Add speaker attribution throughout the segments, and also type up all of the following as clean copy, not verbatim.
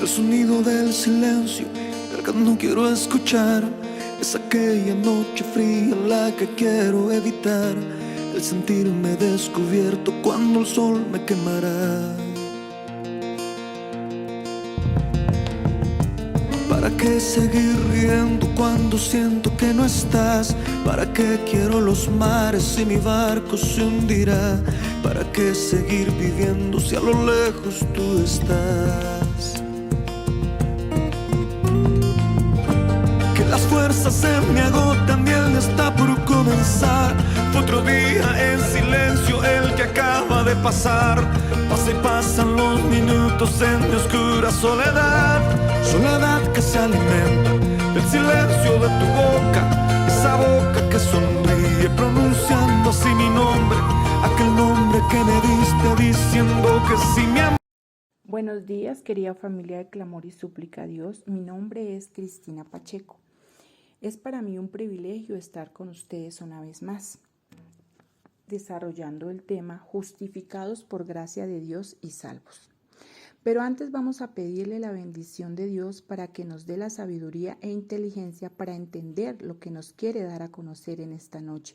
Speaker 1: El sonido del silencio, del que no quiero escuchar. Es aquella noche fría la que quiero evitar. El sentirme descubierto cuando el sol me quemará. ¿Para qué seguir riendo cuando siento que no estás? ¿Para qué quiero los mares si mi barco se hundirá? ¿Para qué seguir viviendo si a lo lejos tú estás? Que las fuerzas se me agotan y el día está por comenzar. Fue otro día en silencio el que acaba de pasar. Pasa y pasan los minutos en mi oscura soledad. Soledad que se alimenta del silencio de tu boca. Esa boca que sonríe pronunciando así mi nombre. Aquel nombre que me diste diciendo que sí mi amor.
Speaker 2: Buenos días, querida familia de Clamor y Súplica a Dios. Mi nombre es Cristina Pacheco. Es para mí un privilegio estar con ustedes una vez más, desarrollando el tema Justificados por gracia de Dios y salvos. Pero antes vamos a pedirle la bendición de Dios para que nos dé la sabiduría e inteligencia para entender lo que nos quiere dar a conocer en esta noche,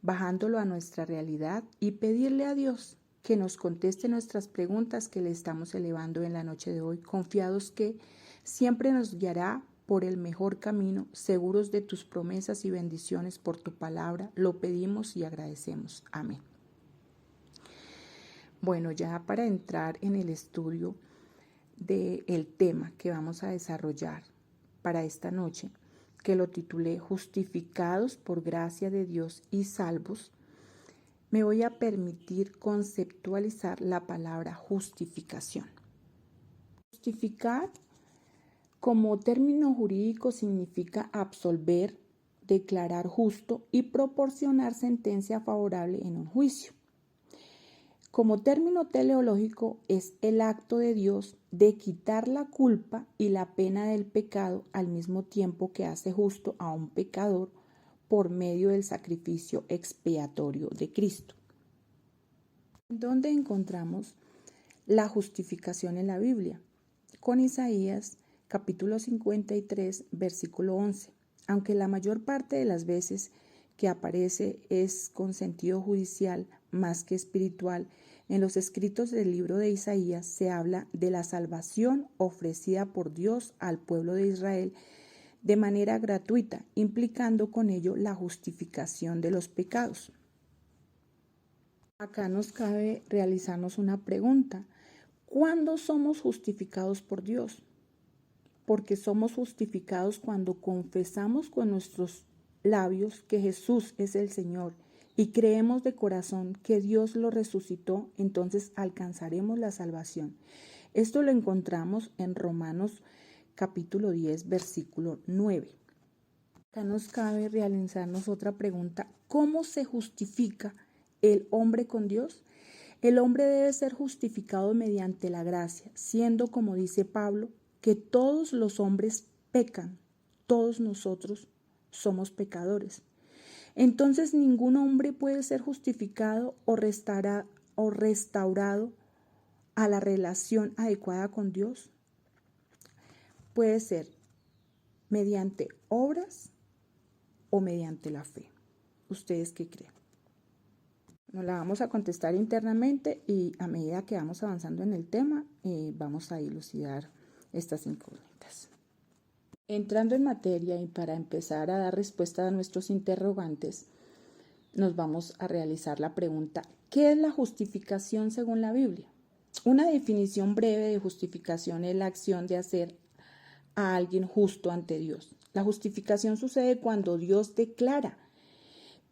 Speaker 2: bajándolo a nuestra realidad y pedirle a Dios que nos conteste nuestras preguntas que le estamos elevando en la noche de hoy, confiados que siempre nos guiará por el mejor camino, seguros de tus promesas y bendiciones por tu palabra. Lo pedimos y agradecemos. Amén. Bueno, ya para entrar en el estudio del tema que vamos a desarrollar para esta noche, que lo titulé Justificados por gracia de Dios y salvos, me voy a permitir conceptualizar la palabra justificación. Justificar como término jurídico significa absolver, declarar justo y proporcionar sentencia favorable en un juicio. Como término teleológico es el acto de Dios de quitar la culpa y la pena del pecado al mismo tiempo que hace justo a un pecador por medio del sacrificio expiatorio de Cristo. ¿Dónde encontramos la justificación en la Biblia? Con Isaías capítulo 53, versículo 11. Aunque la mayor parte de las veces que aparece es con sentido judicial más que espiritual, en los escritos del libro de Isaías se habla de la salvación ofrecida por Dios al pueblo de Israel de manera gratuita, implicando con ello la justificación de los pecados. Acá nos cabe realizarnos una pregunta. ¿Cuándo somos justificados por Dios? Porque somos justificados cuando confesamos con nuestros labios que Jesús es el Señor y creemos de corazón que Dios lo resucitó, entonces alcanzaremos la salvación. Esto lo encontramos en Romanos capítulo 10, versículo 9. Acá nos cabe realizarnos otra pregunta. ¿Cómo se justifica el hombre con Dios? El hombre debe ser justificado mediante la gracia, siendo, como dice Pablo, que todos los hombres pecan, todos nosotros somos pecadores. Entonces ningún hombre puede ser justificado o restaurado a la relación adecuada con Dios. Puede ser mediante obras o mediante la fe. ¿Ustedes qué creen? Nos la vamos a contestar internamente y a medida que vamos avanzando en el tema, vamos a dilucidar estas incógnitas. Entrando en materia y para empezar a dar respuesta a nuestros interrogantes, nos vamos a realizar la pregunta, ¿qué es la justificación según la Biblia? Una definición breve de justificación es la acción de hacer a alguien justo ante Dios. La justificación sucede cuando Dios declara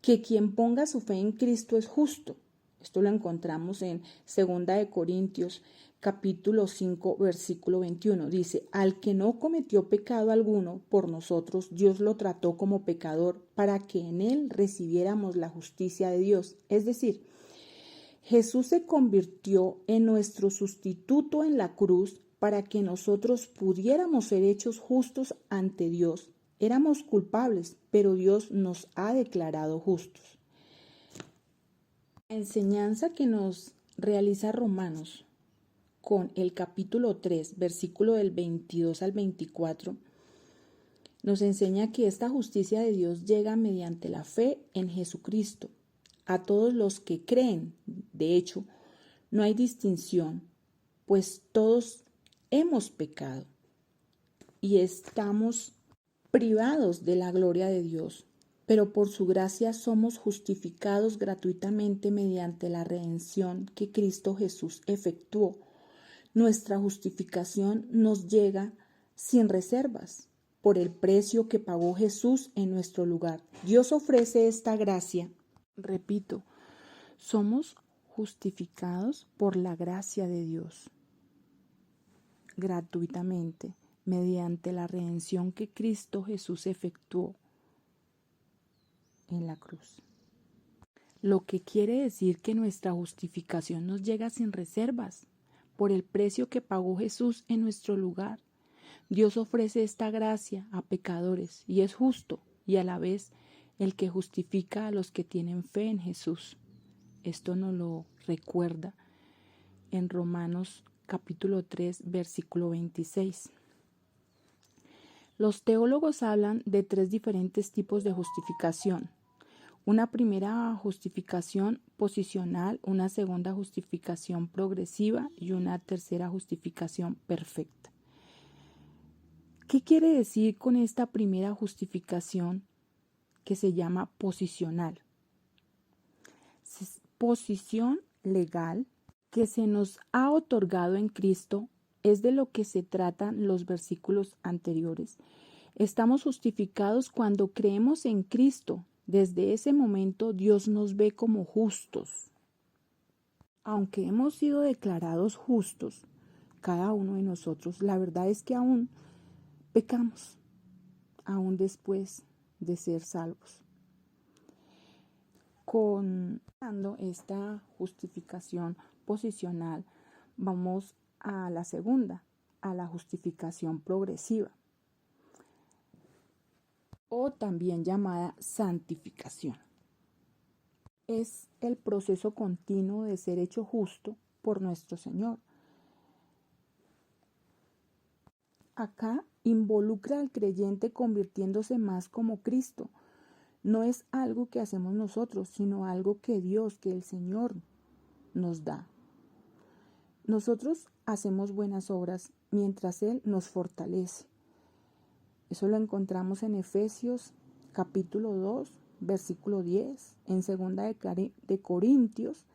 Speaker 2: que quien ponga su fe en Cristo es justo. Esto lo encontramos en 2 Corintios capítulo 5, versículo 21. Dice, al que no cometió pecado alguno por nosotros, Dios lo trató como pecador para que en él recibiéramos la justicia de Dios. Es decir, Jesús se convirtió en nuestro sustituto en la cruz para que nosotros pudiéramos ser hechos justos ante Dios. Éramos culpables, pero Dios nos ha declarado justos. La enseñanza que nos realiza Romanos con el capítulo 3, versículo del 22 al 24, nos enseña que esta justicia de Dios llega mediante la fe en Jesucristo a todos los que creen. De hecho, no hay distinción, pues todos hemos pecado y estamos privados de la gloria de Dios, pero por su gracia somos justificados gratuitamente mediante la redención que Cristo Jesús efectuó. Nuestra justificación nos llega sin reservas por el precio que pagó Jesús en nuestro lugar. Dios ofrece esta gracia. Repito, somos justificados por la gracia de Dios gratuitamente mediante la redención que Cristo Jesús efectuó en la cruz. Lo que quiere decir que nuestra justificación nos llega sin reservas por el precio que pagó Jesús en nuestro lugar. Dios ofrece esta gracia a pecadores y es justo y a la vez el que justifica a los que tienen fe en Jesús. Esto nos lo recuerda en Romanos capítulo 3, versículo 26. Los teólogos hablan de 3 diferentes tipos de justificación. Una primera justificación posicional, una segunda justificación progresiva y una tercera justificación perfecta. ¿Qué quiere decir con esta primera justificación que se llama posicional? Posición legal que se nos ha otorgado en Cristo es de lo que se tratan los versículos anteriores. Estamos justificados cuando creemos en Cristo. Desde ese momento Dios nos ve como justos. Aunque hemos sido declarados justos, cada uno de nosotros, la verdad es que aún pecamos, aún después de ser salvos. Con esta justificación posicional, vamos a la segunda, a la justificación progresiva, o también llamada santificación. Es el proceso continuo de ser hecho justo por nuestro Señor. Acá involucra al creyente convirtiéndose más como Cristo. No es algo que hacemos nosotros, sino algo que Dios, que el Señor nos da. Nosotros hacemos buenas obras mientras Él nos fortalece. Eso lo encontramos en Efesios capítulo 2, versículo 10, en 2 de Corintios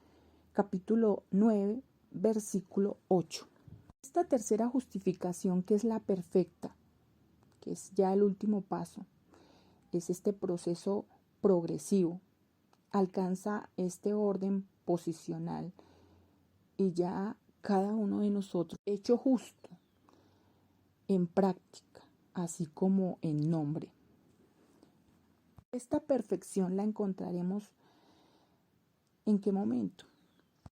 Speaker 2: capítulo 9, versículo 8. Esta tercera justificación, que es la perfecta, que es ya el último paso, es este proceso progresivo. Alcanza este orden posicional y ya cada uno de nosotros hecho justo en práctica, así como en nombre. Esta perfección la encontraremos ¿en qué momento?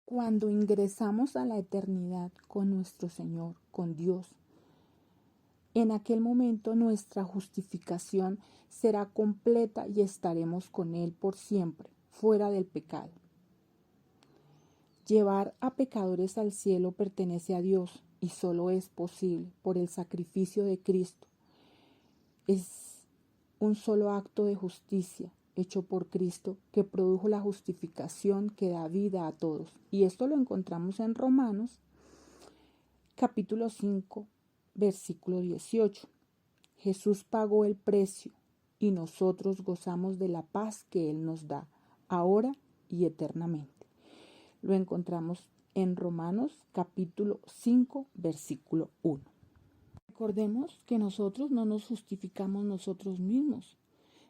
Speaker 2: Cuando ingresamos a la eternidad con nuestro Señor, con Dios. En aquel momento nuestra justificación será completa y estaremos con Él por siempre, fuera del pecado. Llevar a pecadores al cielo pertenece a Dios y solo es posible por el sacrificio de Cristo. Es un solo acto de justicia hecho por Cristo que produjo la justificación que da vida a todos. Y esto lo encontramos en Romanos capítulo 5, versículo 18. Jesús pagó el precio y nosotros gozamos de la paz que Él nos da, ahora y eternamente. Lo encontramos en Romanos capítulo 5, versículo 1. Recordemos que nosotros no nos justificamos nosotros mismos,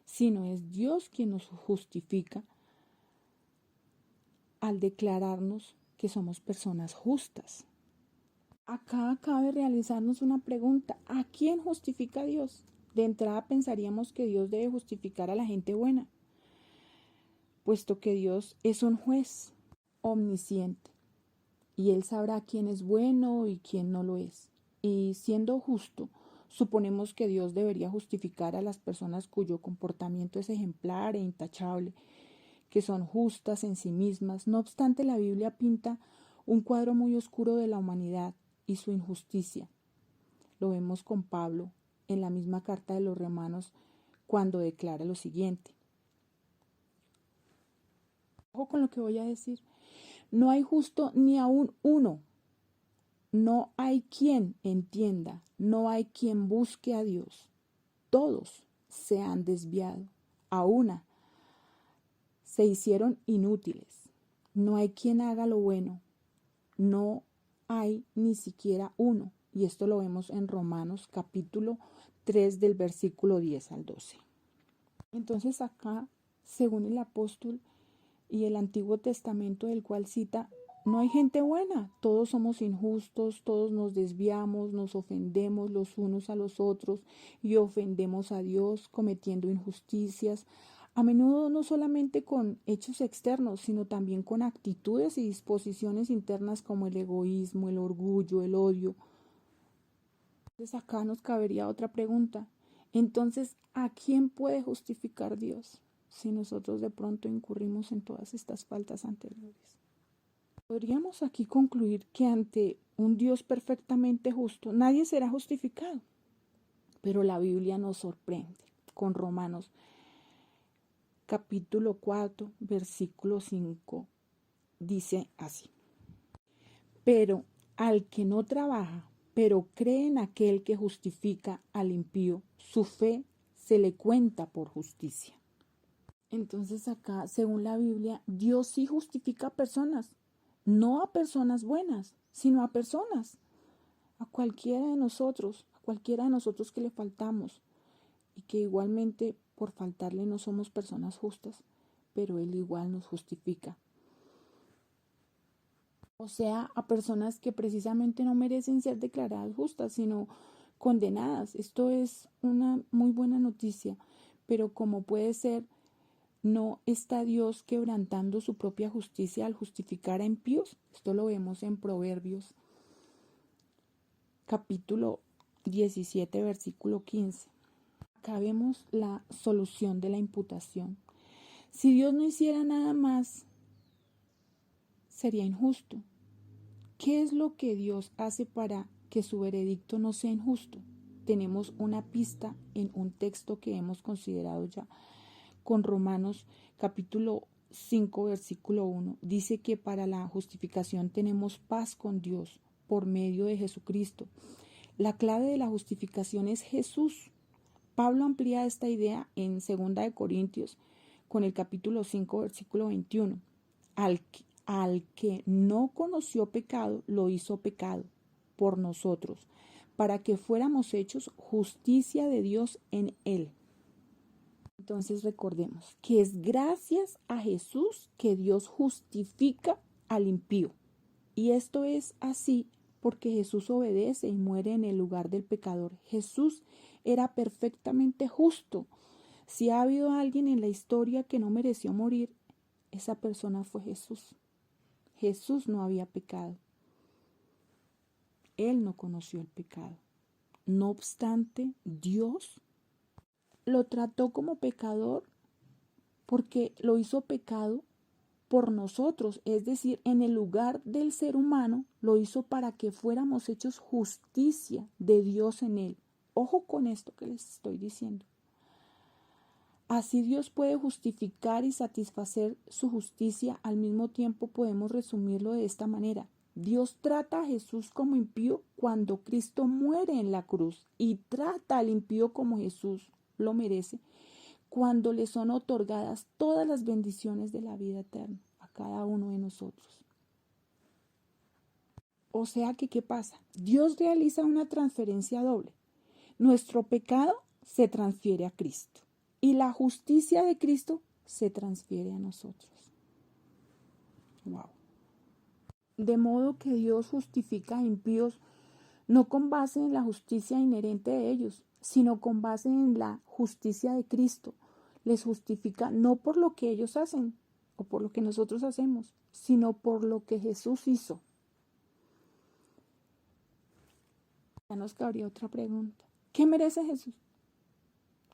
Speaker 2: sino es Dios quien nos justifica al declararnos que somos personas justas. Acá cabe realizarnos una pregunta: ¿a quién justifica Dios? De entrada pensaríamos que Dios debe justificar a la gente buena, puesto que Dios es un juez omnisciente y Él sabrá quién es bueno y quién no lo es. Y siendo justo, suponemos que Dios debería justificar a las personas cuyo comportamiento es ejemplar e intachable, que son justas en sí mismas. No obstante, la Biblia pinta un cuadro muy oscuro de la humanidad y su injusticia. Lo vemos con Pablo en la misma carta de los Romanos cuando declara lo siguiente. Ojo con lo que voy a decir. No hay justo ni aún uno. No hay quien entienda, no hay quien busque a Dios. Todos se han desviado. A una se hicieron inútiles. No hay quien haga lo bueno. No hay ni siquiera uno. Y esto lo vemos en Romanos capítulo 3 del versículo 10 al 12. Entonces acá, según el apóstol y el Antiguo Testamento del cual cita, no hay gente buena, todos somos injustos, todos nos desviamos, nos ofendemos los unos a los otros y ofendemos a Dios cometiendo injusticias, a menudo no solamente con hechos externos, sino también con actitudes y disposiciones internas como el egoísmo, el orgullo, el odio. Entonces acá nos cabería otra pregunta. Entonces, ¿a quién puede justificar Dios si nosotros de pronto incurrimos en todas estas faltas anteriores? Podríamos aquí concluir que ante un Dios perfectamente justo, nadie será justificado. Pero la Biblia nos sorprende con Romanos capítulo 4, versículo 5. Dice así. Pero al que no trabaja, pero cree en aquel que justifica al impío, su fe se le cuenta por justicia. Entonces acá, según la Biblia, Dios sí justifica a personas, no a personas buenas, sino a personas, a cualquiera de nosotros que le faltamos y que igualmente por faltarle no somos personas justas, pero Él igual nos justifica. O sea, a personas que precisamente no merecen ser declaradas justas, sino condenadas. Esto es una muy buena noticia, pero como puede ser, no está Dios quebrantando su propia justicia al justificar a impíos. Esto lo vemos en Proverbios, capítulo 17, versículo 15. Acá vemos la solución de la imputación. Si Dios no hiciera nada más, sería injusto. ¿Qué es lo que Dios hace para que su veredicto no sea injusto? Tenemos una pista en un texto que hemos considerado ya con Romanos capítulo 5 versículo 1. Dice que para la justificación tenemos paz con Dios por medio de Jesucristo. La clave de la justificación es Jesús. Pablo amplía esta idea en 2 Corintios con el capítulo 5 versículo 21. Al que no conoció pecado, lo hizo pecado por nosotros, para que fuéramos hechos justicia de Dios en él. Entonces recordemos que es gracias a Jesús que Dios justifica al impío. Y esto es así porque Jesús obedece y muere en el lugar del pecador. Jesús era perfectamente justo. Si ha habido alguien en la historia que no mereció morir, esa persona fue Jesús. Jesús no había pecado. Él no conoció el pecado. No obstante, Dios lo trató como pecador porque lo hizo pecado por nosotros, es decir, en el lugar del ser humano, lo hizo para que fuéramos hechos justicia de Dios en él. Ojo con esto que les estoy diciendo. Así Dios puede justificar y satisfacer su justicia, al mismo tiempo podemos resumirlo de esta manera. Dios trata a Jesús como impío cuando Cristo muere en la cruz y trata al impío como Jesús lo merece cuando le son otorgadas todas las bendiciones de la vida eterna a cada uno de nosotros. O sea que, ¿qué pasa? Dios realiza una transferencia doble. Nuestro pecado se transfiere a Cristo y la justicia de Cristo se transfiere a nosotros. Wow. De modo que Dios justifica a impíos no con base en la justicia inherente de ellos, sino con base en la justicia de Cristo. Les justifica no por lo que ellos hacen o por lo que nosotros hacemos, sino por lo que Jesús hizo. Ya nos cabría otra pregunta. ¿Qué merece Jesús?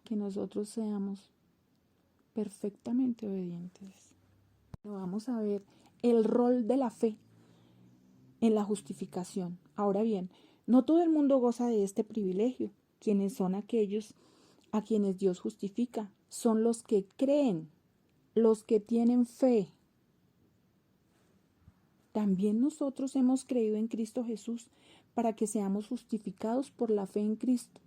Speaker 2: Que nosotros seamos perfectamente obedientes. Pero vamos a ver el rol de la fe en la justificación. Ahora bien, no todo el mundo goza de este privilegio. Quienes son aquellos a quienes Dios justifica? Son los que creen, los que tienen fe. También nosotros hemos creído en Cristo Jesús para que seamos justificados por la fe en Cristo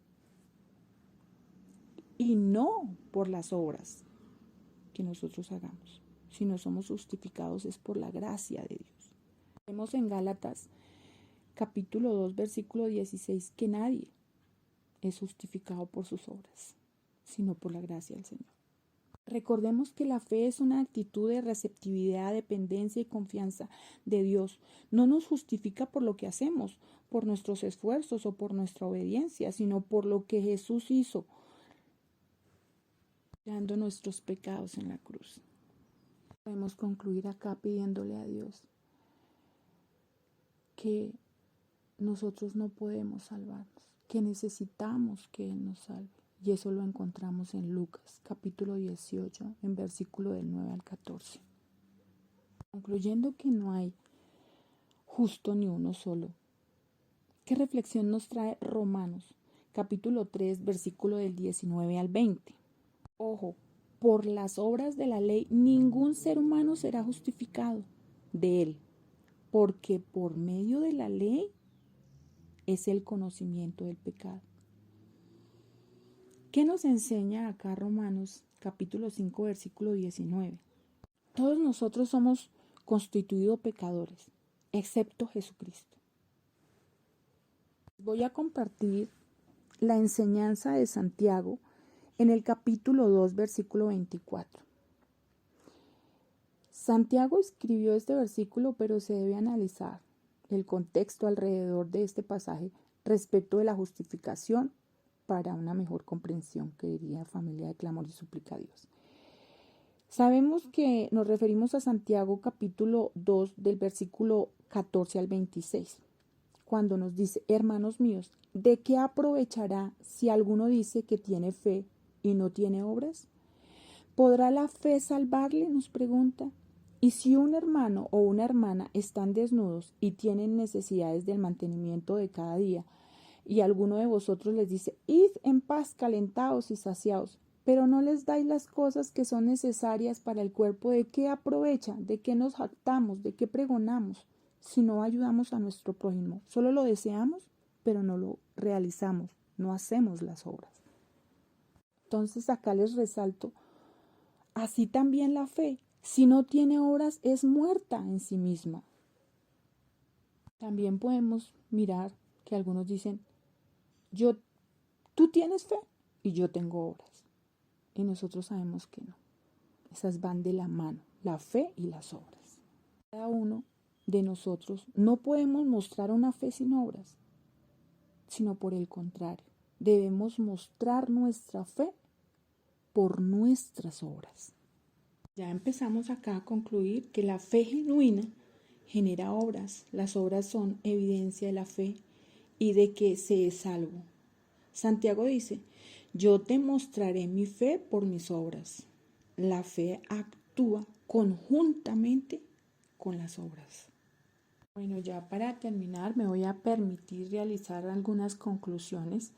Speaker 2: y no por las obras que nosotros hagamos. Si no somos justificados es por la gracia de Dios. Vemos en Gálatas capítulo 2 versículo 16 que nadie es justificado por sus obras, sino por la gracia del Señor. Recordemos que la fe es una actitud de receptividad, dependencia y confianza de Dios. No nos justifica por lo que hacemos, por nuestros esfuerzos o por nuestra obediencia, sino por lo que Jesús hizo, dando nuestros pecados en la cruz. Podemos concluir acá pidiéndole a Dios que nosotros no podemos salvarnos, que necesitamos que Él nos salve. Y eso lo encontramos en Lucas, capítulo 18, en versículo del 9 al 14. Concluyendo que no hay justo ni uno solo. ¿Qué reflexión nos trae Romanos, capítulo 3, versículo del 19 al 20? Ojo, por las obras de la ley ningún ser humano será justificado de él, porque por medio de la ley es el conocimiento del pecado. ¿Qué nos enseña acá Romanos capítulo 5 versículo 19? Todos nosotros somos constituidos pecadores, excepto Jesucristo. Voy a compartir la enseñanza de Santiago en el capítulo 2 versículo 24. Santiago escribió este versículo, pero se debe analizar el contexto alrededor de este pasaje respecto de la justificación para una mejor comprensión, que diría familia de clamor y súplica a Dios. Sabemos que nos referimos a Santiago capítulo 2 del versículo 14 al 26, cuando nos dice: hermanos míos, ¿de qué aprovechará si alguno dice que tiene fe y no tiene obras? ¿Podrá la fe salvarle?, nos pregunta. Y si un hermano o una hermana están desnudos y tienen necesidades del mantenimiento de cada día, y alguno de vosotros les dice: id en paz, calentaos y saciaos, pero no les dais las cosas que son necesarias para el cuerpo, ¿de qué aprovecha? ¿De qué nos jactamos? ¿De qué pregonamos? Si no ayudamos a nuestro prójimo, solo lo deseamos, pero no lo realizamos, no hacemos las obras. Entonces acá les resalto, así también la fe, si no tiene obras, es muerta en sí misma. También podemos mirar que algunos dicen: tú tienes fe y yo tengo obras. Y nosotros sabemos que no. Esas van de la mano, la fe y las obras. Cada uno de nosotros no podemos mostrar una fe sin obras, sino por el contrario, debemos mostrar nuestra fe por nuestras obras. Ya empezamos acá a concluir que la fe genuina genera obras. Las obras son evidencia de la fe y de que se es salvo. Santiago dice: yo te mostraré mi fe por mis obras. La fe actúa conjuntamente con las obras. Bueno, ya para terminar me voy a permitir realizar algunas conclusiones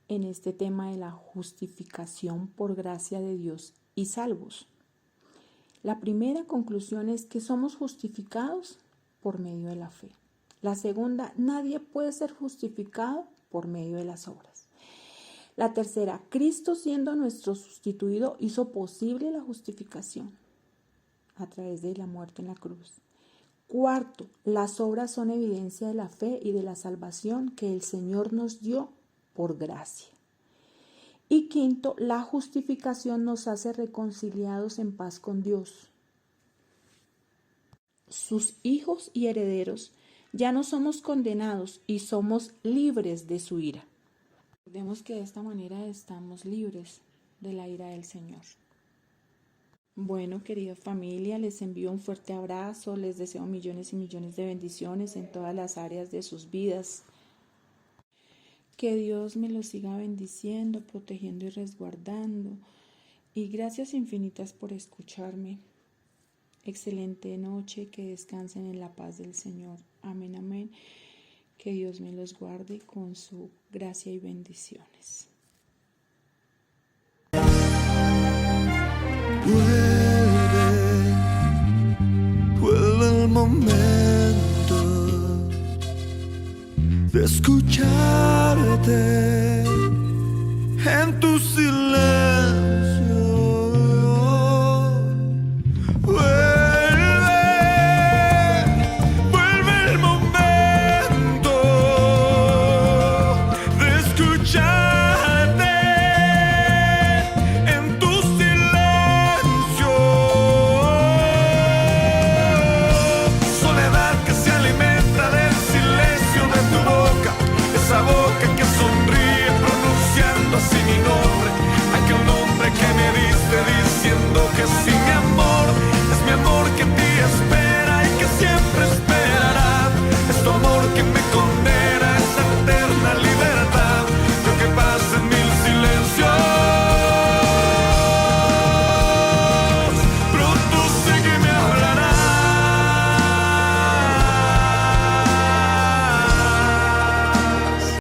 Speaker 2: en este tema de la justificación por gracia de Dios y salvos. La primera conclusión es que somos justificados por medio de la fe. La segunda, nadie puede ser justificado por medio de las obras. La tercera, Cristo, siendo nuestro sustituido, hizo posible la justificación a través de la muerte en la cruz. Cuarto, las obras son evidencia de la fe y de la salvación que el Señor nos dio por gracia. Y quinto, la justificación nos hace reconciliados en paz con Dios, sus hijos y herederos. Ya no somos condenados y somos libres de su ira. Recordemos que de esta manera estamos libres de la ira del Señor. Bueno, querida familia, les envío un fuerte abrazo, les deseo millones y millones de bendiciones en todas las áreas de sus vidas. Que Dios me los siga bendiciendo, protegiendo y resguardando. Y gracias infinitas por escucharme. excelente noche, que descansen en la paz del Señor. Amén, amén. Que Dios me los guarde con su gracia y bendiciones.
Speaker 1: Vuelve el momento de escucharte en tus